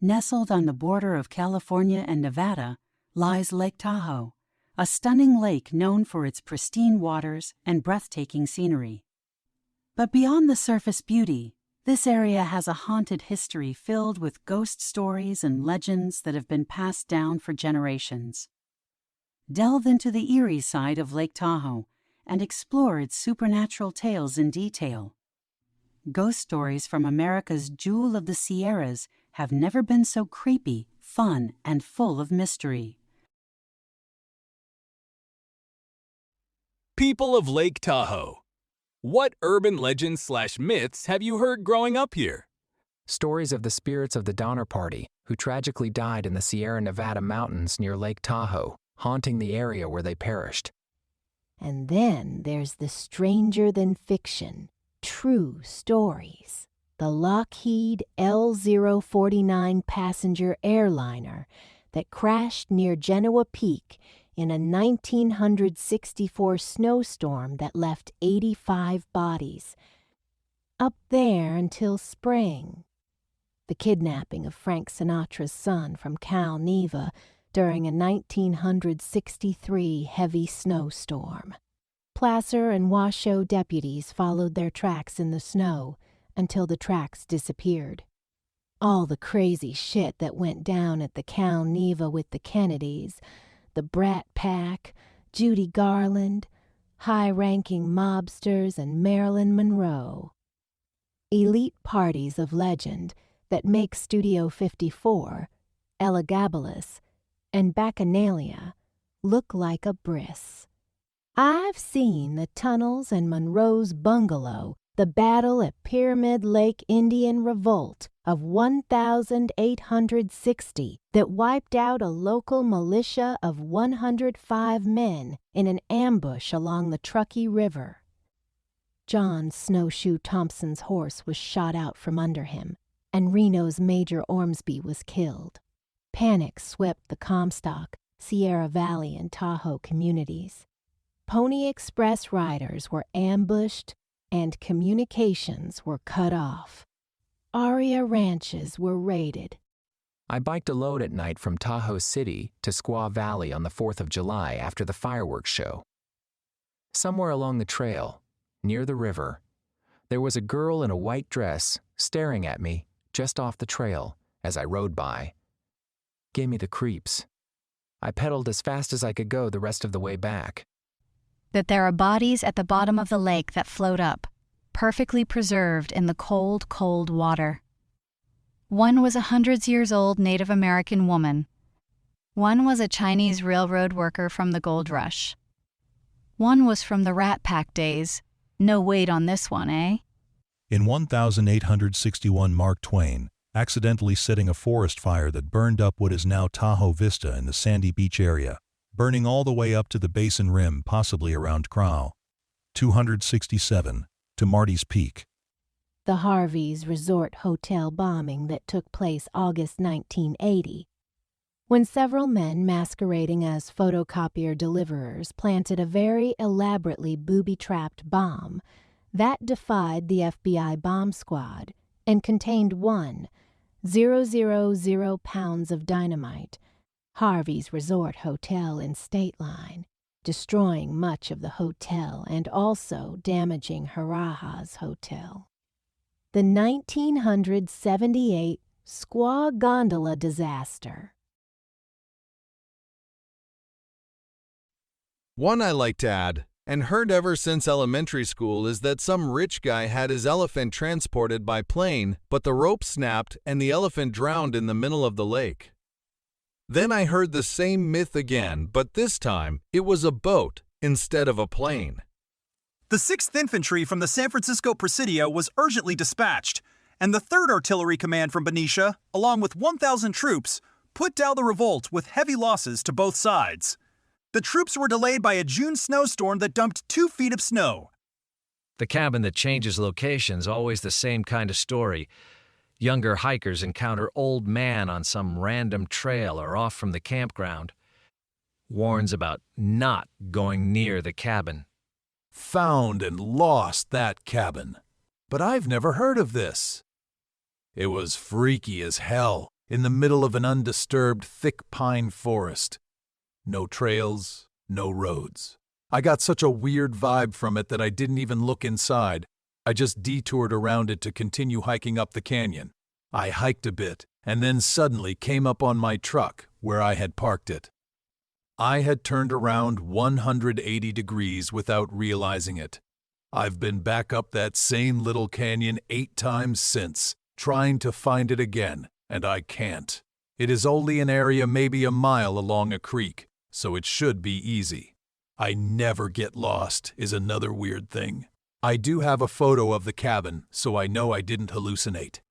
Nestled on the border of California and Nevada lies Lake Tahoe, a stunning lake known for its pristine waters and breathtaking scenery. But beyond the surface beauty, this area has a haunted history filled with ghost stories and legends that have been passed down for generations. Delve into the eerie side of Lake Tahoe and explore its supernatural tales in detail. Ghost stories from America's Jewel of the Sierras have never been so creepy, fun, and full of mystery. People of Lake Tahoe. What urban legends/myths have you heard growing up here? Stories of the spirits of the Donner Party, who tragically died in the Sierra Nevada mountains near Lake Tahoe, haunting the area where they perished. And then there's the stranger-than-fiction, true stories. The Lockheed L-049 passenger airliner that crashed near Genoa Peak in a 1964 snowstorm that left 85 bodies. Up there until spring. The kidnapping of Frank Sinatra's son from Cal Neva during a 1963 heavy snowstorm. Placer and Washoe deputies followed their tracks in the snow until the tracks disappeared. All the crazy shit that went down at the Cal Neva with the Kennedys, the Brat Pack, Judy Garland, high-ranking mobsters, and Marilyn Monroe. Elite parties of legend that make Studio 54, Elagabalus, and Bacchanalia look like a bris. I've seen the tunnels and Monroe's bungalow, the battle at Pyramid Lake Indian Revolt of 1860 that wiped out a local militia of 105 men in an ambush along the Truckee River. John Snowshoe Thompson's horse was shot out from under him, and Reno's Major Ormsby was killed. Panic swept the Comstock, Sierra Valley, and Tahoe communities. Pony Express riders were ambushed and communications were cut off. Aria ranches were raided. I biked a load at night from Tahoe City to Squaw Valley on the 4th of July after the fireworks show. Somewhere along the trail, near the river, there was a girl in a white dress staring at me just off the trail as I rode by. Gave me the creeps. I pedaled as fast as I could go the rest of the way back. That there are bodies at the bottom of the lake that float up, perfectly preserved in the cold, cold water. One was a hundreds-years-old Native American woman. One was a Chinese railroad worker from the gold rush. One was from the Rat Pack days. No weight on this one, eh? In 1861, Mark Twain, accidentally setting a forest fire that burned up what is now Tahoe Vista in the Sandy Beach area, burning all the way up to the basin rim, possibly around Crow. 267, to Marty's Peak. The Harvey's Resort Hotel bombing that took place August 1980, when several men masquerading as photocopier deliverers planted a very elaborately booby-trapped bomb that defied the FBI bomb squad and contained 1,000 pounds of dynamite. Harvey's Resort Hotel in State Line, destroying much of the hotel and also damaging Haraha's Hotel. The 1978 Squaw Gondola disaster. One I like to add, and heard ever since elementary school, is that some rich guy had his elephant transported by plane, but the rope snapped and the elephant drowned in the middle of the lake. Then I heard the same myth again, but this time it was a boat instead of a plane. The 6th Infantry from the San Francisco Presidio was urgently dispatched, and the 3rd Artillery Command from Benicia, along with 1,000 troops, put down the revolt with heavy losses to both sides. The troops were delayed by a June snowstorm that dumped 2 feet of snow. The cabin that changes location's always the same kind of story. Younger hikers encounter old man on some random trail or off from the campground. Warns about not going near the cabin. Found and lost that cabin. But I've never heard of this. It was freaky as hell. in the middle of an undisturbed, thick pine forest. No trails, no roads. I got such a weird vibe from it that I didn't even look inside. I just detoured around it to continue hiking up the canyon. I hiked a bit, and then suddenly came up on my truck, where I had parked it. I had turned around 180 degrees without realizing it. I've been back up that same little canyon 8 times since, trying to find it again, and I can't. It is only an area maybe a mile along a creek, so it should be easy. I never get lost, is another weird thing. I do have a photo of the cabin, so I know I didn't hallucinate.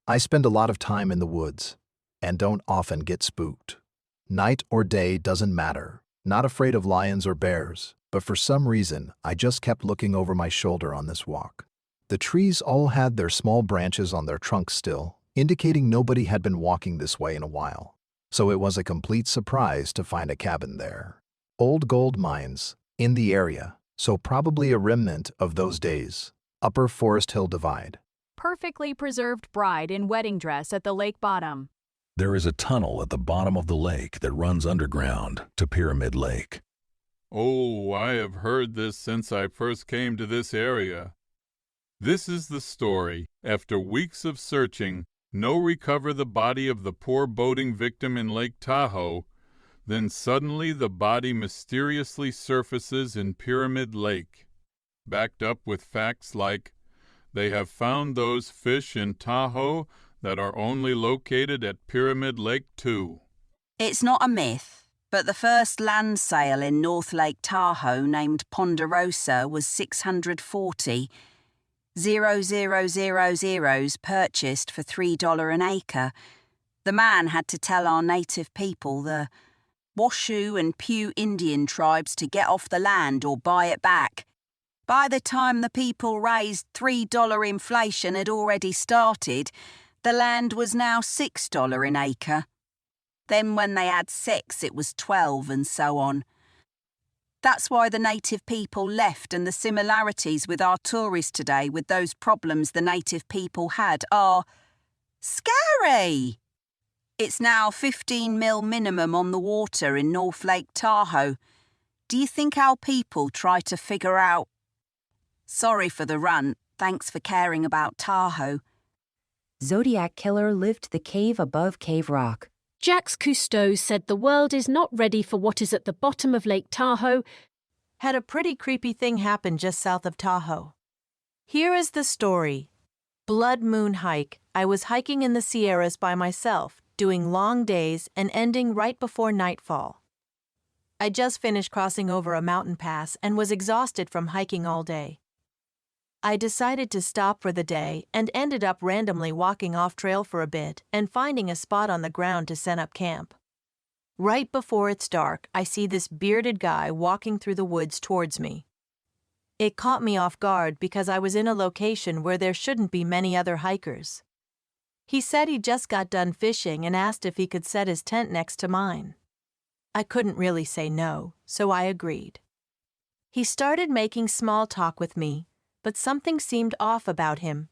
I spend a lot of time in the woods, and don't often get spooked. Night or day doesn't matter. Not afraid of lions or bears, but for some reason, I just kept looking over my shoulder on this walk. The trees all had their small branches on their trunks still, indicating nobody had been walking this way in a while. So it was a complete surprise to find a cabin there. Old gold mines in the area, so probably a remnant of those days. Upper Forest Hill Divide. Perfectly preserved bride in wedding dress at the lake bottom. There is a tunnel at the bottom of the lake that runs underground to Pyramid Lake. Oh, I have heard this since I first came to this area. This is the story. After weeks of searching, no recover the body of the poor boating victim in Lake Tahoe, then suddenly the body mysteriously surfaces in Pyramid Lake, backed up with facts like, they have found those fish in Tahoe that are only located at Pyramid Lake 2. It's not a myth, but the first land sale in North Lake Tahoe named Ponderosa was 640. 0,000s purchased for $3 an acre. The man had to tell our native people, the Washoe and Pugh Indian tribes, to get off the land or buy it back. By the time the people raised $3, inflation had already started. The land was now $6 an acre. Then when they had sex, it was 12, and so on. That's why the native people left, and the similarities with our tourists today with those problems the native people had are scary. It's now 15 mil minimum on the water in North Lake Tahoe. Do you think our people try to figure out? Sorry for the rant. Thanks for caring about Tahoe. Zodiac Killer lived the cave above Cave Rock. Jacques Cousteau said the world is not ready for what is at the bottom of Lake Tahoe. Had a pretty creepy thing happen just south of Tahoe. Here is the story. Blood Moon Hike. I was hiking in the Sierras by myself, doing long days and ending right before nightfall. I just finished crossing over a mountain pass and was exhausted from hiking all day. I decided to stop for the day and ended up randomly walking off trail for a bit and finding a spot on the ground to set up camp. Right before it's dark, I see this bearded guy walking through the woods towards me. It caught me off guard because I was in a location where there shouldn't be many other hikers. He said he just got done fishing and asked if he could set his tent next to mine. I couldn't really say no, so I agreed. He started making small talk with me, but something seemed off about him.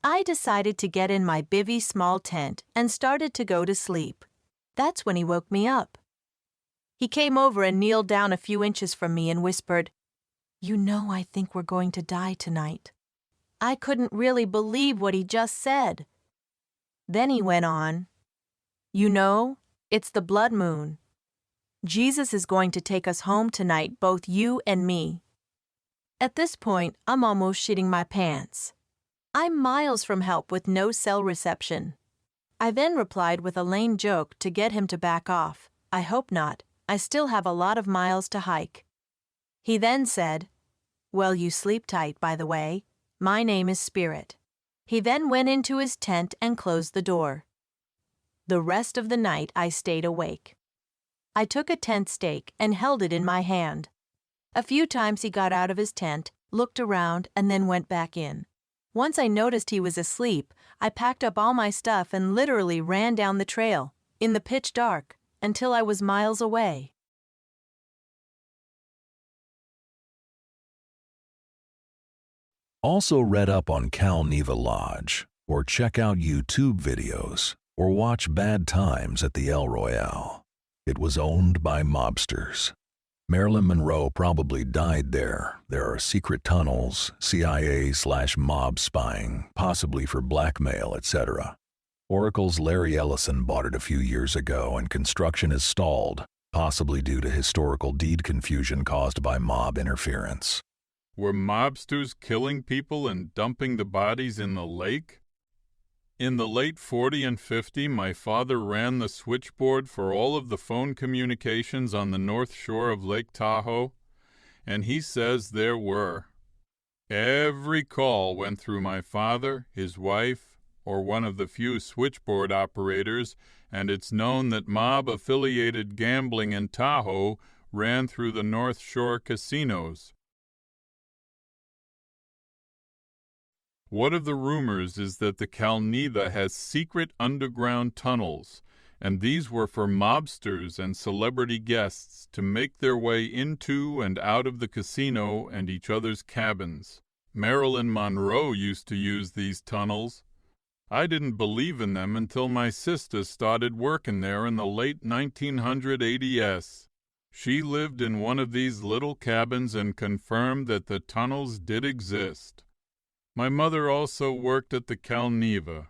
I decided to get in my bivvy small tent and started to go to sleep. That's when he woke me up. He came over and kneeled down a few inches from me and whispered, "You know I think we're going to die tonight." I couldn't really believe what he just said. Then he went on, "You know, it's the blood moon. Jesus is going to take us home tonight, both you and me." At this point, I'm almost shitting my pants. I'm miles from help with no cell reception. I then replied with a lame joke to get him to back off. I hope not. I still have a lot of miles to hike. He then said, "Well, you sleep tight, by the way. My name is Spirit." He then went into his tent and closed the door. The rest of the night I stayed awake. I took a tent stake and held it in my hand. A few times he got out of his tent, looked around, and then went back in. Once I noticed he was asleep, I packed up all my stuff and literally ran down the trail, in the pitch dark, until I was miles away. Also read up on Cal Neva Lodge, or check out YouTube videos. or watch Bad Times at the El Royale. It was owned by mobsters. Marilyn Monroe probably died there. There are secret tunnels, CIA/mob spying, possibly for blackmail, etc. Oracle's Larry Ellison bought it a few years ago, and construction is stalled, possibly due to historical deed confusion caused by mob interference. Were mobsters killing people and dumping the bodies in the lake? In the late 40 and 50, my father ran the switchboard for all of the phone communications on the north shore of Lake Tahoe, and he says there were. Every call went through my father, his wife, or one of the few switchboard operators, and it's known that mob-affiliated gambling in Tahoe ran through the North Shore casinos. One of the rumors is that the Calneva has secret underground tunnels, and these were for mobsters and celebrity guests to make their way into and out of the casino and each other's cabins. Marilyn Monroe used to use these tunnels. I didn't believe in them until my sister started working there in the late 1980s. She lived in one of these little cabins and confirmed that the tunnels did exist. My mother also worked at the Calneva.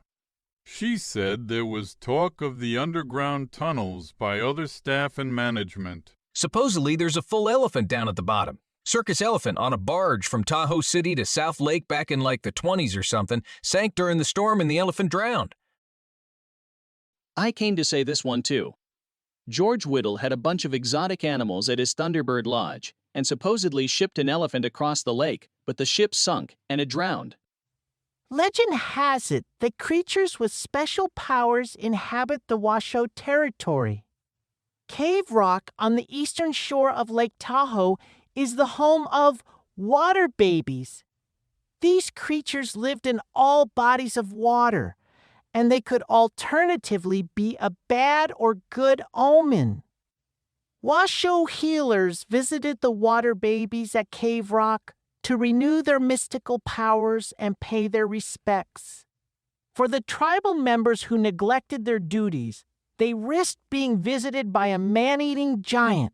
She said there was talk of the underground tunnels by other staff and management. Supposedly there's a full elephant down at the bottom. Circus elephant on a barge from Tahoe City to South Lake back in like the 20s or something, sank during the storm and the elephant drowned. I came to say this one too. George Whittle had a bunch of exotic animals at his Thunderbird Lodge and supposedly shipped an elephant across the lake, but the ship sunk and it drowned. Legend has it that creatures with special powers inhabit the Washoe territory. Cave Rock on the eastern shore of Lake Tahoe is the home of water babies. These creatures lived in all bodies of water, and they could alternatively be a bad or good omen. Washoe healers visited the water babies at Cave Rock to renew their mystical powers and pay their respects. For the tribal members who neglected their duties, they risked being visited by a man-eating giant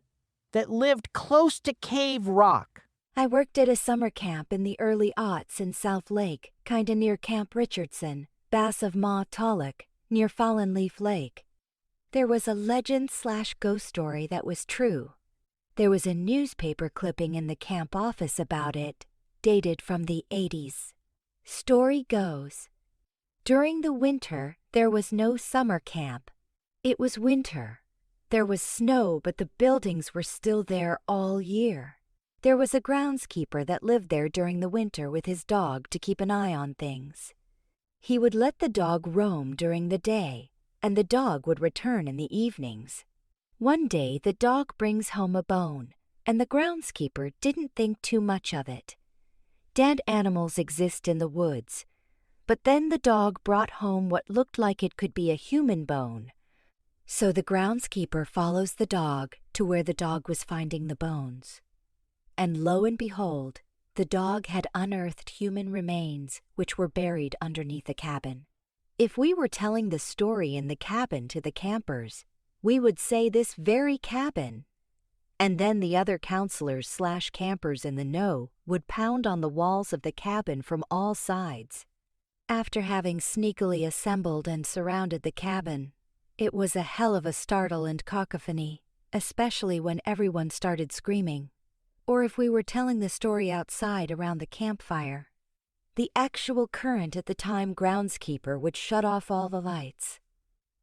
that lived close to Cave Rock. I worked at a summer camp in the early aughts in South Lake, kinda near Camp Richardson, Bass of Ma Tulloch, near Fallen Leaf Lake. There was a legend/ghost story that was true. There was a newspaper clipping in the camp office about it, dated from the 80s. Story goes, during the winter, there was no summer camp. It was winter. There was snow, but the buildings were still there all year. There was a groundskeeper that lived there during the winter with his dog to keep an eye on things. He would let the dog roam during the day, and the dog would return in the evenings. One day, the dog brings home a bone, and the groundskeeper didn't think too much of it. Dead animals exist in the woods, but then the dog brought home what looked like it could be a human bone. So the groundskeeper follows the dog to where the dog was finding the bones. And lo and behold, the dog had unearthed human remains which were buried underneath the cabin. If we were telling the story in the cabin to the campers, we would say this very cabin. And then the other counselors/campers in the know would pound on the walls of the cabin from all sides. After having sneakily assembled and surrounded the cabin, it was a hell of a startle and cacophony, especially when everyone started screaming. Or if we were telling the story outside around the campfire. The actual current at the time groundskeeper would shut off all the lights.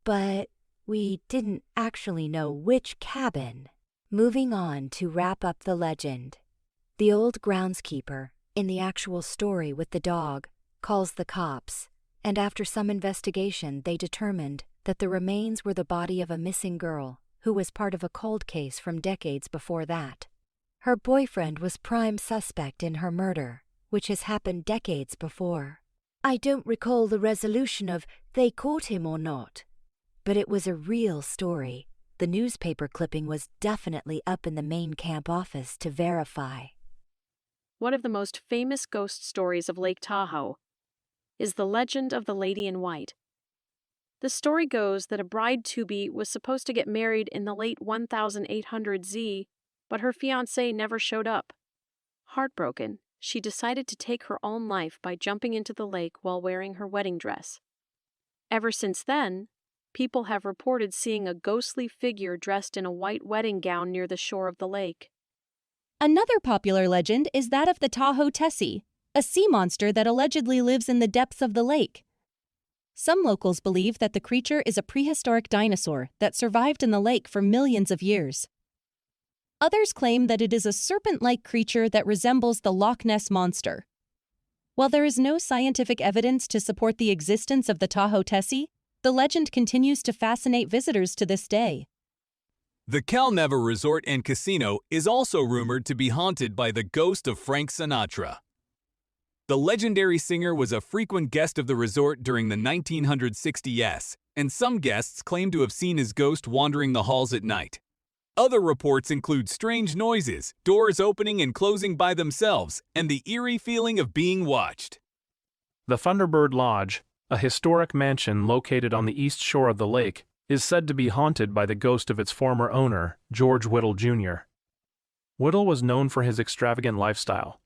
But we didn't actually know which cabin. Moving on to wrap up the legend. The old groundskeeper, in the actual story with the dog, calls the cops, and after some investigation they determined that the remains were the body of a missing girl who was part of a cold case from decades before that. Her boyfriend was prime suspect in her murder, which has happened decades before. I don't recall the resolution of they caught him or not, but it was a real story. The newspaper clipping was definitely up in the main camp office to verify. One of the most famous ghost stories of Lake Tahoe is the legend of the Lady in White. The story goes that a bride-to-be was supposed to get married in the late 1800s, but her fiancé never showed up. Heartbroken, she decided to take her own life by jumping into the lake while wearing her wedding dress. Ever since then, people have reported seeing a ghostly figure dressed in a white wedding gown near the shore of the lake. Another popular legend is that of the Tahoe Tessie, a sea monster that allegedly lives in the depths of the lake. Some locals believe that the creature is a prehistoric dinosaur that survived in the lake for millions of years. Others claim that it is a serpent-like creature that resembles the Loch Ness Monster. While there is no scientific evidence to support the existence of the Tahoe Tessie, the legend continues to fascinate visitors to this day. The Calnever Resort and Casino is also rumored to be haunted by the ghost of Frank Sinatra. The legendary singer was a frequent guest of the resort during the 1960s, and some guests claim to have seen his ghost wandering the halls at night. Other reports include strange noises, doors opening and closing by themselves, and the eerie feeling of being watched. The Thunderbird Lodge, a historic mansion located on the east shore of the lake, is said to be haunted by the ghost of its former owner, George Whittle Jr. Whittle was known for his extravagant lifestyle,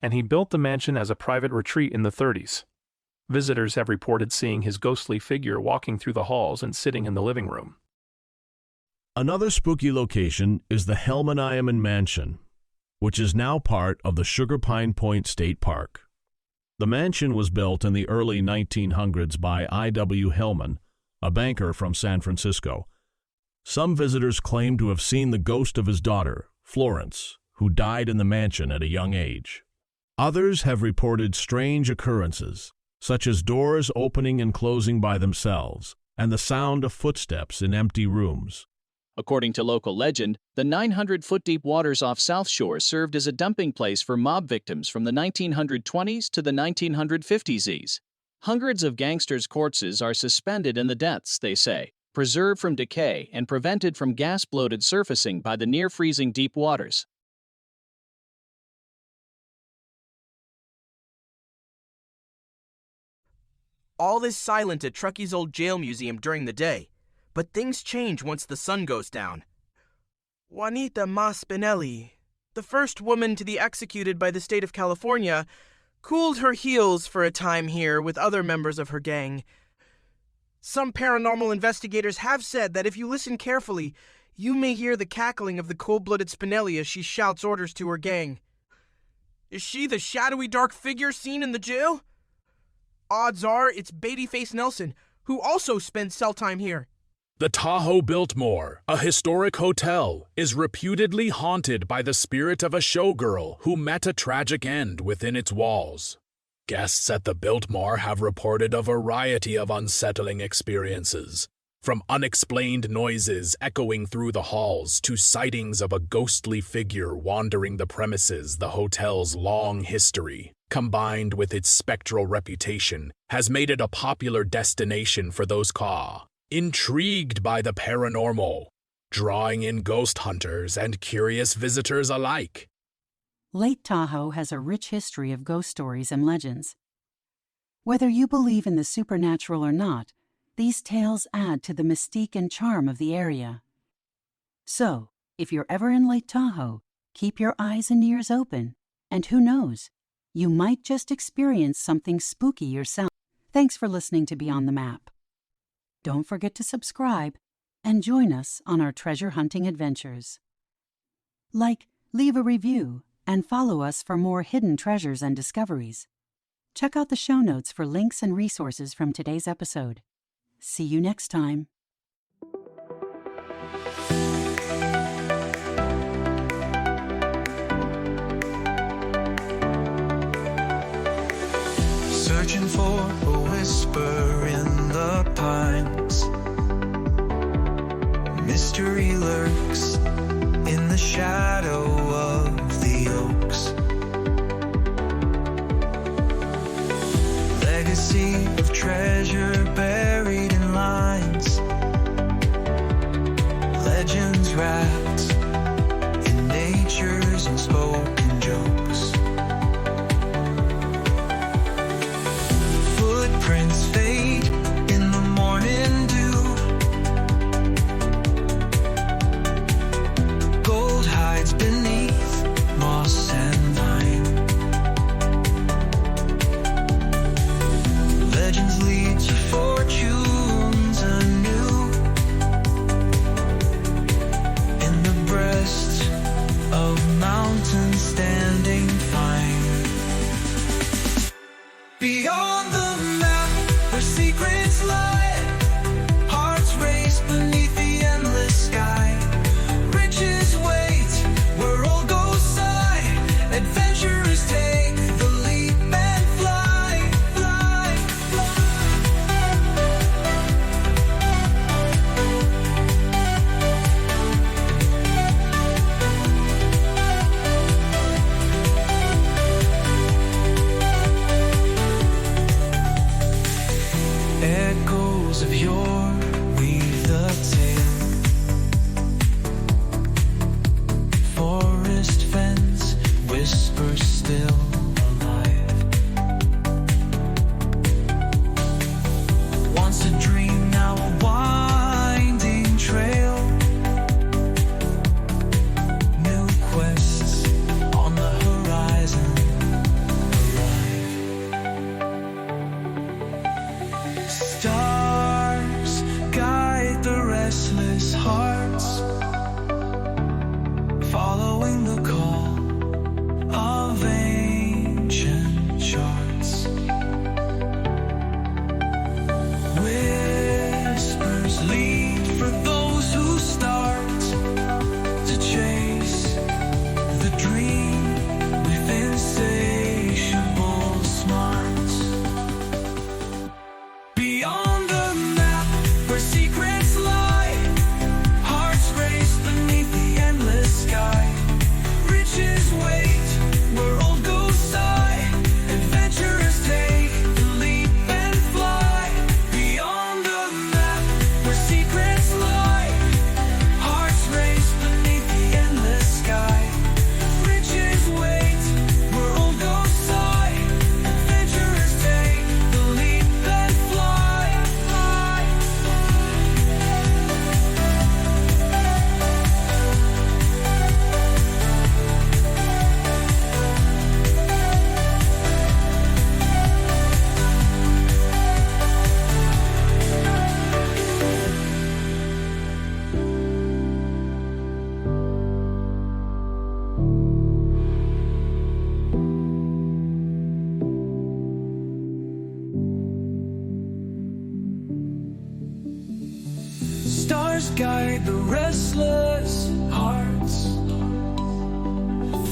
and he built the mansion as a private retreat in the 30s. Visitors have reported seeing his ghostly figure walking through the halls and sitting in the living room. Another spooky location is the Hellman Mansion, which is now part of the Sugar Pine Point State Park. The mansion was built in the early 1900s by I.W. Hellman, a banker from San Francisco. Some visitors claim to have seen the ghost of his daughter, Florence, who died in the mansion at a young age. Others have reported strange occurrences, such as doors opening and closing by themselves, and the sound of footsteps in empty rooms. According to local legend, the 900-foot-deep waters off South Shore served as a dumping place for mob victims from the 1920s to the 1950s. Hundreds of gangsters' corpses are suspended in the depths, they say, preserved from decay and prevented from gas-bloated surfacing by the near-freezing deep waters. All is silent at Truckey's old jail museum during the day, but things change once the sun goes down. Juanita Ma Spinelli, the first woman to be executed by the state of California, cooled her heels for a time here with other members of her gang. Some paranormal investigators have said that if you listen carefully, you may hear the cackling of the cold-blooded Spinelli as she shouts orders to her gang. Is she the shadowy dark figure seen in the jail? Odds are it's Babyface Nelson, who also spends cell time here. The Tahoe Biltmore, a historic hotel, is reputedly haunted by the spirit of a showgirl who met a tragic end within its walls. Guests at the Biltmore have reported a variety of unsettling experiences, from unexplained noises echoing through the halls to sightings of a ghostly figure wandering the premises. The hotel's long history, combined with its spectral reputation, has made it a popular destination for those intrigued by the paranormal, drawing in ghost hunters and curious visitors alike. Lake Tahoe has a rich history of ghost stories and legends. Whether you believe in the supernatural or not, these tales add to the mystique and charm of the area. So, if you're ever in Lake Tahoe, keep your eyes and ears open, and who knows, you might just experience something spooky yourself. Thanks for listening to Beyond the Map. Don't forget to subscribe and join us on our treasure hunting adventures. Leave a review, and follow us for more hidden treasures and discoveries. Check out the show notes for links and resources from today's episode. See you next time. Searching for a whisper in the pines. Mystery lurks in the shadow of the oaks. Legacy of treasure buried in lines. lead to fortunes anew. In the breast of mountains standing fine. Beyond the map where secrets lie, hearts race beneath the endless sky. Riches wait where all goes sigh. Adventurers take the leap and fly, fly, echoes of yore weave the tale. Forest fence whispers still alive. Once a dream, now a winding trail. New quests on the horizon arrive. Stars guide the restless hearts, following the call of ancient charts. Whispers lead for those who start to chase the dream with insatiable smarts. Beyond the map where secrets lie, hearts race beneath the endless sky. Riches wait where old goes sigh. Adventurers take the leap and fly. Beyond the map where secrets lie, hearts race beneath the endless sky. Riches wait where old goes sigh. Adventurers take the leap and fly, fly. Stars guide the restless hearts,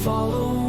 follow